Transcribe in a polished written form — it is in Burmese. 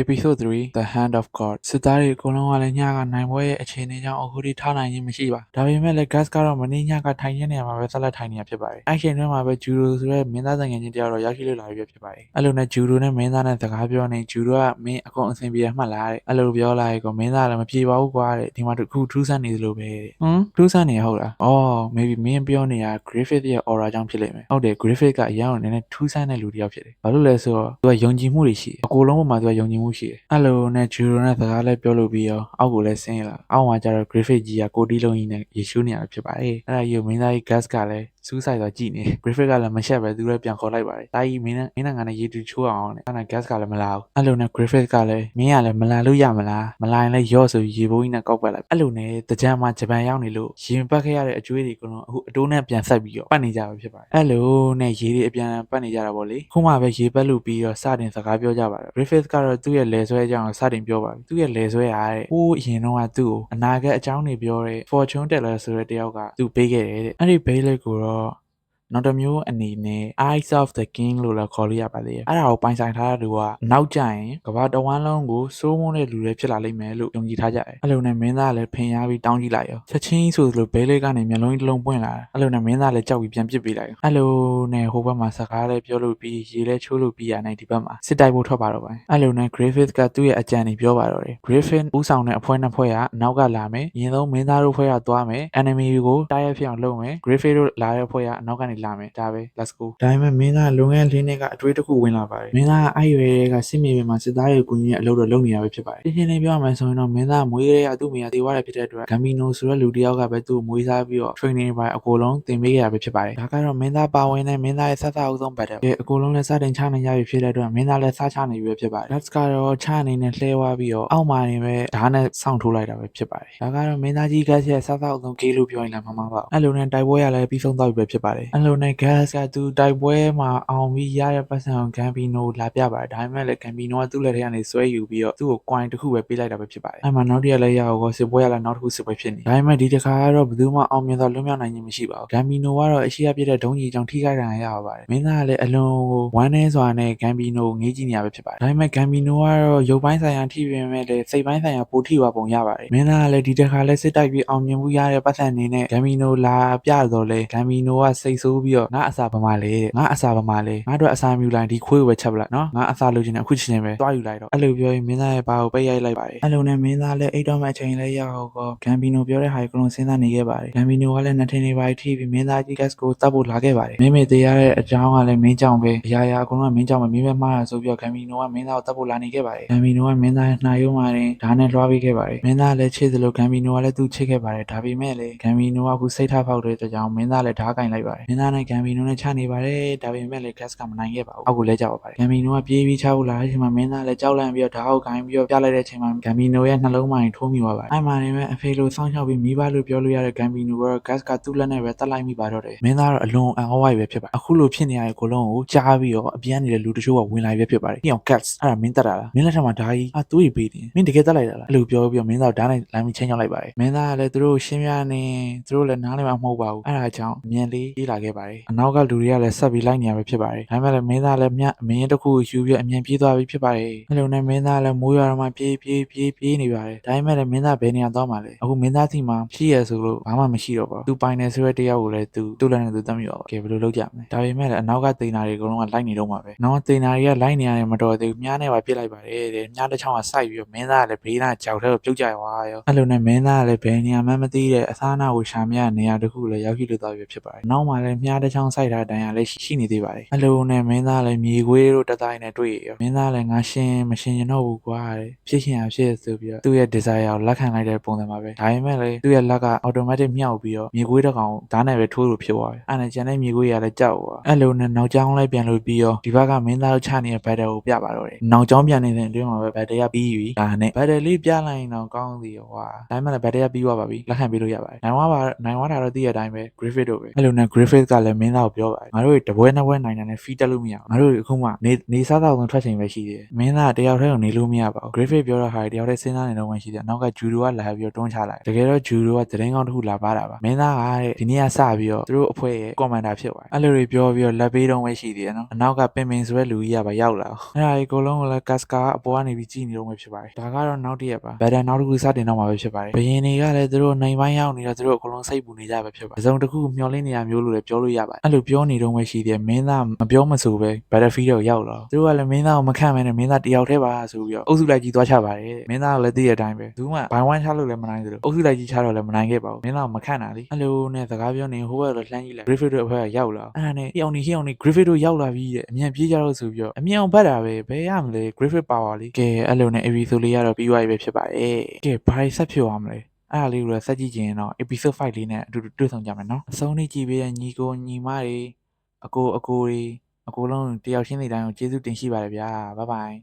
Episode 3 The Hand of God စစ်သားတွေအကုန်လုံးကလည်းညကနိုင်ပွဲရဲ့အခြေအနေကြောင့်အခုထိထားနိုင်ခြင်းမရှိပါဒါပေမဲ့လည်း Gas ကတော့မနေ့ညကထိုင်နေတဲ့နေရာမှာပဲဆက်လက်ထိုင်နေရဖြစ်ပါတယ်အဲ့ချိန်တွင်းမှာပဲ Judo ဆိုတဲ့မင်းသားဆိုင်ငယ်ချင်းတယောက်တော့ရောက်ရှိလာပြီဖြစ်ပါတယ်အဲ့လိုနဲ့ Judo နဲ့မင်းသားနဲ့စကားပြောနေ Judo ကမင်းအကုန်အဆင်ပြေရမှတ်လားတဲ့အဲ့လိုပြောလာရင်ကမင်းသားလည်းမပြေပါဘူးကွာတဲ့ဒီမှာတခုထူးဆန်းနေသလိုပဲတဲ့ထူးဆန်းနေဟုတ်လားအော် maybe မင်းပြောနေတာ Griffith ရဲ့ aura ကြောင့်ဖြစ်လိမ့်မယ်ဟုတ်တယ် Griffith ကအရင်ကနည်းနည်းထူးဆန်းတဲ့လူတစ်ယောက်ဖြစ်တယ်ဘာလို့လဲဆိုတော့သူကယုံကြည်မှုတွေရှိတယ်အကိုလုံးပေါ်မှာသူကယုံကြည်မှုရှိတယ်အဲ့လိုနဲ့ Judo နဲ့စကားလည်းပြောလို့ပြီးရောအောက်ကိုလည်းဆင်းလာအောက်မှာကျတော့ Griffith ကြီးကကိုတီးလုံးကြီးနဲ့ရေရှူးနေရဖြစ်ပါတယ်အဲ့ဒါကြီးကိုမင်းသားကြီး Gas ကလည်းစူးဆိုင်တော့ကြည့်နေ Griffith ကလည်းမရှက်ပဲသူလည်းပြန်ခေါ်လိုက်ပါတယ်တာကြီးမင်းနဲ့ငါနဲ့ရေတူချိုးအောင်တဲ့အဲ့ဒါ Gas ကလည်းမလာဘူးအဲ့လိုနဲ့ Griffith ကလည်းမင်းကလည်းမလာလို့ရမလားမလာရင်လည်းရော့ဆိုရေဘိုးကြီးနဲ့ကောက်ပတ်လိုက်အဲ့လိုနဲ့တကြံမှာဂျပန်ရောက်နေလို့ရင်ပတ်ခဲ့ရတဲ့အကျွေးတွေကတော့အခုအတိုးနဲ့ပြန်ဆက်ပြီးတော့ပတ်နေကြပဲဖြစ်ပါတယ်အဲ့လိုနဲ့ရေတွေအပြန်ပတ်နေကြတာပေါ့လေခုမှပဲရေပတ်လို့ပြီးတော့စတင်စကားပြောကြပါတယ် Griffith ကတော့သူ့ရဲ့လယ်ဆွဲအကြောင်းကိုစတင်ပြောပါပြီသူ့ရဲ့လယ်ဆွဲအားတဲ့ဟိုးအရင်တော့ကသူ့ကိုအနာဂတ်အကြောင်းတွေပြောတဲ့ Fortune Teller ဆိုတဲ့တယောက်ကသူ့ပေးခဲ့တယ်တဲ့အဲ့ဒီဘေးလေးကိုတော့နောက်တစ်မျိုးအနေနဲ့ Eyes of the King လို့လည်းခေါ်လို့ရပါသေးတယ်။အဲ့ဒါကိုပိုင်ဆိုင်ထားတဲ့လူကနောက်ကျရင်ကမ္ဘာတဝန်းလုံးကိုစိုးမိုးတဲ့လူတွေဖြစ်လာလိမ့်မယ်လို့ယုံကြည်ထားကြတယ်။အဲ့လိုနဲ့မင်းသားလည်းဖင်ရပြီးတောင်းကြည့်လိုက်ရော။ချက်ချင်းဆိုသလိုဘဲလေးကနေမျက်လုံးတစ်လုံးပွင့်လာတာ။အဲ့လိုနဲ့မင်းသားလည်းကြောက်ပြီးပြန်ပစ်ပေးလိုက်ရော။အဲ့လိုနဲ့ဟိုဘက်မှာစကားလည်းပြောလို့ပြီးရေလည်းချိုးလို့ပြီးရနိုင်ဒီဘက်မှာစစ်တိုက်ဖို့ထွက်ပါတော့ပါ။အဲ့လိုနဲ့ Griffith ကသူ့ရဲ့အကြံတွေပြောပါတော့တယ်။ Griffith ဦးဆောင်တဲ့အဖွဲ့နှစ်ဖွဲ့ကနောက်ကလာမယ်။ရင်ဆုံးမင်းသားတို့ဖွဲ့ကသွားမယ်။ enemy ကိုတိုက်ရိုက်ဖြစ်အောင်လုပ်မယ်။ Griffith တို့လာတဲ့ဖွဲ့ကအနောက်ကနေလာမယ်ဒါပဲ let's go ဒါပေမဲ့မင်းသားလုံငန်းလေးနဲ့ကအတွေးတစ်ခုဝင်လာပါတယ်မင်းသားအဲ့ရွယ်ကစစ်မြေပြင်မှာစစ်သားတွေကိုကူညီတဲ့အလုပ်တော့လုပ်နေရပဲဖြစ်ပါတယ်ရှင်းရှင်းလေးပြောရမယ်ဆိုရင်တော့မင်းသားမွေးကလေးကသူ့မိယာတေးွားတယ်ဖြစ်တဲ့အတွက်ဂမ်ဘီနိုဆိုတဲ့လူတစ်ယောက်ကပဲသူ့ကိုမွေးစားပြီးတော့ training တွေအကုန်လုံးသင်ပေးရပဲဖြစ်ပါတယ်ဒါကတော့မင်းသားပါဝင်တဲ့မင်းသားရဲ့ဆက်စအုပ်ဆုံး battle အကုန်လုံးလည်းစတင်ချနိုင်ကြပြီဖြစ်တဲ့အတွက်မင်းသားလည်းစားချနေပြီဖြစ်ပါတယ် Dats ကတော့ချအနေနဲ့လှဲွားပြီးတော့အောက်မှာနေပဲဓာတ်နဲ့စောင့်ထိုးလိုက်တာပဲဖြစ်ပါတယ်ဒါကတော့မင်းသားကြီး Gas ရဲ့ဆက်စအုပ်ဆုံး game လို့ပြောရင်လည်းမမှားပါဘူးအဲ့လိုနဲ့တိုက်ပွဲရလည်းပြီးဆုံးသွားပြီပဲဖြစ်ပါတယ်အဲ့လိုနဲ့ Gas ကသူတိုက်ပွဲမှာအောင်ပြီးရတဲ့ပတ်စံကိုဂမ်ဘီနိုလာပြပါတယ်ဒါပေမဲ့လည်းဂမ်ဘီနိုကသူ့လက်ထဲကနေဆွဲယူပြီးတော့သူ့ကို coin တစ်ခုပဲပေးလိုက်တာပဲဖြစ်ပါတယ်အဲ့မှာနောက်တစ်ရက်လည်းရအောင်စစ်ပွဲရလည်းနောက်တစ်ခုစစ်ပွဲဖြစ်နေဒါပေမဲ့ဒီတစ်ခါကတော့ဘယ်သူမှအောင်မြင်တော့လွတ်မြောက်နိုင်ခြင်းမရှိပါဘူးဂမ်ဘီနိုကတော့အရှိရပြတဲ့ဒုံးကြီးကြောင့်ထိခိုက်ဒဏ်ရာရပါတယ်မင်းသားကလည်းအလွန်ဝမ်းနည်းစွာနဲ့ဂမ်ဘီနိုငေးကြည့်နေရပဲဖြစ်ပါတယ်ဒါပေမဲ့ဂမ်ဘီနိုကတော့ရုပ်ပိုင်းဆိုင်ရာထိပေမဲ့လည်းစိတ်ပိုင်းဆိုင်ရာပိုထိပါပုံရပါတယ်မင်းသားကလည်းဒီတစ်ခါလည်းစစ်တိုက်ပြီးအောင်မြင်မှုရတဲ့ပတ်စံအနေနဲ့ဂမ်ဘီနိုလာပြတော့လေဂမ်ဘီနိုကစိတ်ဆိုးပြီးတော့ငါအစာပမာလေငါအစာပမာလေငါတို့အစာမြူလိုက်ဒီခွေးကိုပဲချက်ပလိုက်နော်ငါအစာလိုချင်တယ်အခုချင်းပဲတွားယူလိုက်တော့အဲ့လိုပြောရင်မင်းသားရဲ့ဘာကိုပိတ်ရိုက်လိုက်ပါတယ်အဲ့လိုနဲ့မင်းသားလည်းအိတ်တော်မှအချိန်လည်းရောက်တော့ဂမ်ဘီနိုပြောတဲ့ဟာကိုကလုံးစဉ်းစားနေခဲ့ပါတယ်ဂမ်ဘီနိုကလည်းနှစ်ထင်းနေပါထိပြီးမင်းသားကြီး Gas ကိုတတ်ဖို့လာခဲ့ပါတယ်မင်းမေသေးရတဲ့အကြောင်းကလည်းမင်းကြောင့်ပဲအရာအကုန်လုံးကမင်းကြောင့်ပဲမင်းပဲမှားတာဆိုပြီးတော့ဂမ်ဘီနိုကမင်းသားကိုတတ်ဖို့လာနေခဲ့ပါတယ်ဂမ်ဘီနိုကမင်းသားရဲ့နှာရုံးမှာတင်ဓာတ်နဲ့လွှားပေးခဲ့ပါတယ်မင်းသားလည်းချစ်သလိုဂမ်ဘီနိုကလည်းသူ့ချစ်ခဲ့ပါတယ်ဒါပေမဲ့လည်းဂမ်ဘီနိုကအခုစိတ်ထားဖောက်တဲ့အတွက်ကြောင့်မင်းသားလည်းဓာတ်ကင်လိုက်ပါတယ်မင်းသားနဲ့ဂမ်ဘီနိုနဲ့ချနေပါတယ်ဒါပေမဲ့လည်း Gas ကမနိုင်ခဲ့ပါဘူးအောက်ကိုလဲကျပါပါတယ်ဂမ်ဘီနိုကပြေးပြီးချဖို့လာတဲ့အချိန်မှာမင်းသားလည်းကြောက်လန့်ပြီးတော့ဓာတ်ကိုကင်ပြီးတော့ပြလိုက်တဲ့အချိန်မှာဂမ်ဘီနိုရဲ့နှလုံးမှာထိုးမိသွားပါတယ်အဲ့မှာနေမဲ့အဖေလိုစောင့်ရှောက်ပြီးမိဘလိုပြောလို့ရတဲ့ဂမ်ဘီနိုကတော့ Gas ကသူ့လက်နဲ့ပဲတတ်လိုက်မိပါတော့တယ်မင်းသားကတော့အလွန်အံ့ဩဝိုက်ပဲဖြစ်ပါတယ်အခုလိုဖြစ်နေရတဲ့ကိုလုံးကိုကြားပြီးတော့အပြန်နေတဲ့လူတချို့ကဝင်လာပဲဖြစ်ပါတယ်ပြီးအောင် Gas အဲ့ဒါမင်းတက်တာလားမင်းလက်ထက်မှာဓာကြီးသူ့ကြီးပေးတယ်မင်းတကယ်တက်လိုက်တာလားအဲ့လိုပြောပြီးတော့မင်းသားကိုဓာတ်နဲ့လမ်းပြီးချင်းချောက်လိုက်ပါတယ်မင်းသားကလည်းသူတို့ရှင်းပြနေသူတို့လည်းနားလည်မှာမဟုတ်ပါဘူးအဲ့ဒါကြောင့်အမြန်လေးပြေးလာခဲ့ပါတယ်အနောက်ကလူတွေကလည်းဆက်ပြီးလိုက်နေရပဲဖြစ်ပါတယ်ဒါပေမဲ့လည်းမင်းသားလည်းမင်းတစ်ခုယူပြီးအမြန်ပြေးသွားပြီဖြစ်ပါတယ်အဲ့လိုနဲ့မင်းသားလည်းမိုးရွာတော့မှပြေးနေပါတယ်ဒါပေမဲ့လည်းမင်းသားဘယ်နေရာသွားမှလဲအခုမင်းသားစီမှာရှိရဆိုလို့ဘာမှမရှိတော့ပါဘူးသူပိုင်နေဆိုတဲ့တယောက်ကိုလည်းသူ့လည်းနဲ့သူတတ်မိပါဘူးကဲဘယ်လိုလုပ်ကြမလဲဒါပေမဲ့လည်းအနောက်ကတိန်နာတွေအကုန်လုံးကလိုက်နေတော့မှာပဲနော်တိန်နာတွေကလိုက်နေရတယ်မတော်သေးဘူးမြားနဲ့ပါပြစ်လိုက်ပါတယ်တဲ့မြားတစ်ချောင်းကစိုက်ပြီးတော့မင်းသားကလည်းဘေးနားကြောက်ထဲကိုပြုတ်ကျသွားရောအဲ့လိုနဲ့မင်းသားကလည်းဘယ်နေရာမှမသိတဲ့အစားအနာကိုရှာမြနေရာတစ်ခုလည်းရောက်ရှိလို့သွားပြီဖြစ်ပါတယ်နောက်မှလည်းမြားတစ်ချောင်းစိုက်ထားတဲ့တန်ရာလည်းရှိနေသေးပါတယ်အဲ့လိုနဲ့မင်းသားလည်းမြေခွေးတို့တတိုင်းနဲ့တွေ့ရောမင်းသားလည်းငါရှင်မရှင်ရင်တော့ဘူးကွာတဲ့ဖြစ်ရှင်အောင်ဖြစ်ဆိုပြီးတော့သူ့ရဲ့ desire ကိုလက်ခံလိုက်တဲ့ပုံစံပါပဲဒါပေမဲ့လည်းသူ့ရဲ့လက်က automatic မြောက်ပြီးတော့မြေခွေးတစ်ကောင်ဓာတ်နဲ့ပဲထိုးလို့ဖြစ်သွားတယ်အဲ့နဲ့ကျန်တဲ့မြေခွေးကလည်းကြောက်သွားအဲ့လိုနဲ့နောက်ကျောင်းလိုက်ပြန်လို့ပြီးတော့ဒီဘက်ကမင်းသားတို့ချနေတဲ့ battle ကိုပြပါတော့တယ်နောက်ကျောင်းပြန်နေတဲ့အတွင်းမှာပဲ battle ကပြီးပြီဒါနဲ့ battle လေးပြလိုက်ရင်တော့ကောင်းသည်ဟွာဒါပေမဲ့လည်း battle ကပြီးသွားပါပြီလက်ခံပေးလို့ရပါတယ်နိုင်ဝါတာတော့သိရတဲ့အတိုင်းပဲ Griffith တို့ပဲအဲ့လိုနဲ့ Griffith ကလည်းမင်းသားကိုပြောပါတယ်ငါတို့တပွဲနှစ်ပွဲနိုင်တယ်နဲ့ fee တက်လို့မရဘူးငါတို့အခုမှနေစားတော့ထွက်ချိန်ပဲရှိသေးတယ်မင်းသားတယောက်တည်းကိုနေလို့မရပါဘူး Griffith ပြောတော့ဟာတယောက်တည်းစဉ်းစားနေတော့မှရှိတယ်နောက်ကဂျူဒိုကလာပြီးတော့တွန်းချလိုက်တကယ်တော့ဂျူဒိုကသတင်းကောင်းတစ်ခုလာပါတာပါမင်းသားကတဲ့ဒီနေ့ကစပြီးတော့သူတို့အဖွဲ့ရဲ့ commander ဖြစ်သွားတယ်အဲ့လိုတွေပြောပြီးတော့လက်ပေးတော့ပဲရှိသေးတယ်နော်အနောက်ကပင်ဆိုတဲ့လူကြီးကပါရောက်လာအဲ့ဒါကြီးအကုန်လုံးကလည်း Casca ကအပေါ်ကနေပြီးကြည့်နေတော့မှဖြစ်ပါတယ်ဒါကတော့နောက်တစ်ရက်ပါဗက်ဒန်နောက်တစ်ခုစတင်တော့မှာပဲဖြစ်ပါတယ်ဘယင်းတွေကလည်းသူတို့နိုင်ပိုင်းရောက်နေတော့သူတို့အကုန်လုံးစိတ်ပူနေကြပဲဖြစ်ပါတယ်အစုံတစ်ခုမျောလင်းနေတာမျိုးလို့လည်းပြောလို့ရပါတယ်အဲ့လိုပြောနေတော့မှရှိသေးတယ်မင်းသားမပြောမဆိုပဲ Battlefield ကိုရောက်လာသူတို့ကလည်းမင်းသားကိုမခန့်မဲနဲ့မင်းသားတယောက်တည်းပါဆိုပြီးတော့အုပ်စုလိုက်ကြီးသွားချပါတယ်မင်းသားကလည်းသိတဲ့အတိုင်းပဲဘူးမှဘိုင်ဝမ်ချလို့လည်းမနိုင်သလိုအုပ်စုလိုက်ကြီးချတော့လည်းမနိုင်ခဲ့ပါဘူးမင်းသားကမခန့်တာလေအဲ့လိုနဲ့စကားပြောနေဟိုဘက်တော့လှမ်းကြည့်လိုက် Griffith တို့အဖွဲ့ကရောက်လာအဲ့ဒါနဲ့ဟိအောင်နေ Griffith တို့ရောက်လာပြီးတဲ့အမြန်ပြေးကြတော့ဆိုပြီးတော့အမြန်အောင်ဖတ်တာပဲဘယ်ရမလဲ Griffith power လေးကဲအဲ့လိုနဲ့ episode လေးကတော့ပြီးသွားပြီပဲဖြစ်ပါတယ်ကဲဘာဆက်ဖြစ်အောင်မလဲအဲ့ဒါလေးကိုလည်းဆက်ကြည့်ကြရင်တော့ episode 5လေးနဲ့အတူတူတွေ့ဆုံကြမယ်နော်အဆုံးထိကြည့်ပေးတဲ့ညီကိုညီမတွေအကိုတွေအကုန်လုံးတယောက်ချင်းစီတိုင်းကိုကျေးဇူးတင်ရှိပါတယ်ဗျာဘိုင်ဘိုင်